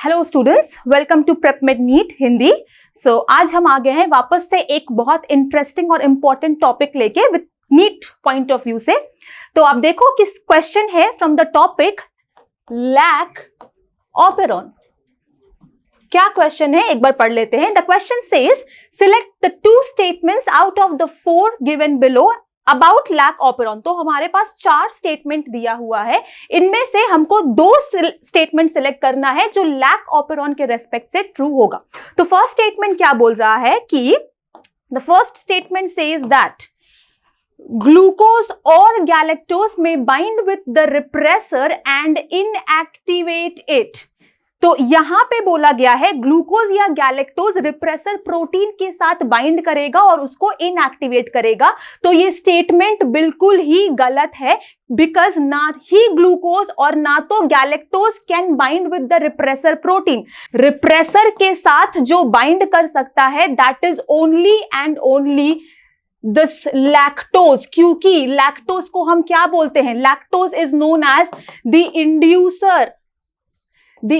Hello students, welcome to PrepMed NEET Hindi. आज हम आ गए हैं वापस से एक बहुत इंटरेस्टिंग और इम्पोर्टेंट टॉपिक लेके with NEET point of view से। तो आप देखो कि क्वेश्चन है from the topic lac operon. क्या क्वेश्चन है, एक बार पढ़ लेते हैं। The question says select the two statements out of the four given below about lac operon. तो हमारे पास 4 स्टेटमेंट दिया हुआ है, इनमें से हमको 2 स्टेटमेंट सिलेक्ट करना है जो लैक ऑपेरॉन के रेस्पेक्ट से ट्रू होगा। तो फर्स्ट स्टेटमेंट क्या बोल रहा है कि the first statement says that glucose और गैलेक्टोज में bind with the repressor and inactivate it. तो यहां पे बोला गया है ग्लूकोज या गैलेक्टोज रिप्रेसर प्रोटीन के साथ बाइंड करेगा और उसको इनएक्टिवेट करेगा। तो ये स्टेटमेंट बिल्कुल ही गलत है, बिकॉज ना ही ग्लूकोज और ना तो galactose can bind with the repressor protein. Repressor के साथ जो बाइंड कर सकता है that is only and only this lactose, क्योंकि लैक्टोज को हम क्या बोलते हैं? Lactose is known as the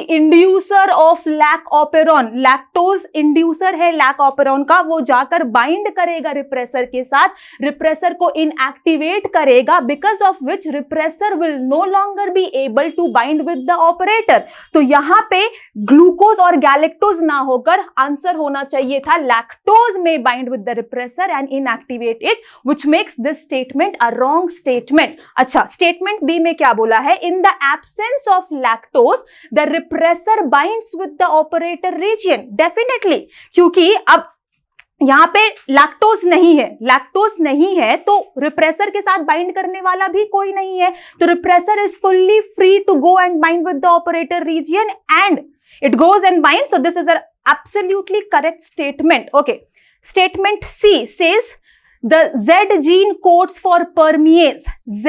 inducer of lac operon. Lactose inducer है लैक ऑपेरॉन का, वो जाकर बाइंड करेगा रिप्रेसर के साथ, रिप्रेसर को इनएक्टिवेट करेगा, because of which repressor will no longer be able to bind with the operator. तो यहां पे ग्लूकोज और गैलेक्टोज ना होकर आंसर होना चाहिए था लैक्टोज में bind with the repressor and inactivate it, which makes this statement a wrong statement. अच्छा, स्टेटमेंट बी में क्या बोला है? In the absence of lactose the repressor binds with the operator reason. Definitely, क्योंकि अब यहां पे लैक्टोज नहीं है तो रिप्रेसर के साथ बाइंड करने वाला भी कोई नहीं है। तो repressor is fully free to go and bind with the operator region and it goes and bind. So this is an absolutely correct statement. Okay, statement C says the Z gene codes for permease. Z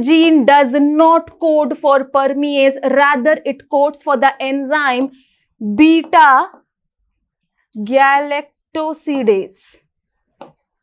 gene does not code for permease, rather it codes for the enzyme beta galactosidase.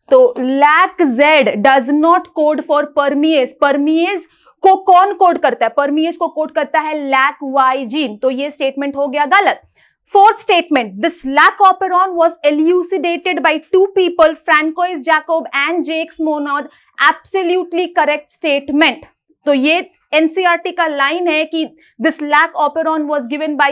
तो lac Z does not code for permease. permease को कौन code करता है? permease को code करता है lac Y gene. तो ये स्टेटमेंट हो गया गलत। Fourth statement, this lac operon was elucidated by 2 people, Francois Jacob and Jacques Monod. Absolutely correct statement. तो ये NCERT का लाइन है कि this lac operon was given by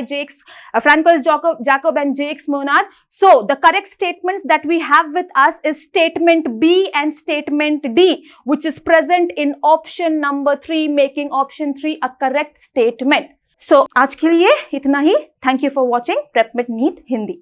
Francois Jacob and Jacques Monod. So the correct statements that we have with us is statement B and statement D, which is present in option number 3, making option 3 a correct statement. So आज के लिए इतना ही। Thank you for watching PrepMed NEET Hindi.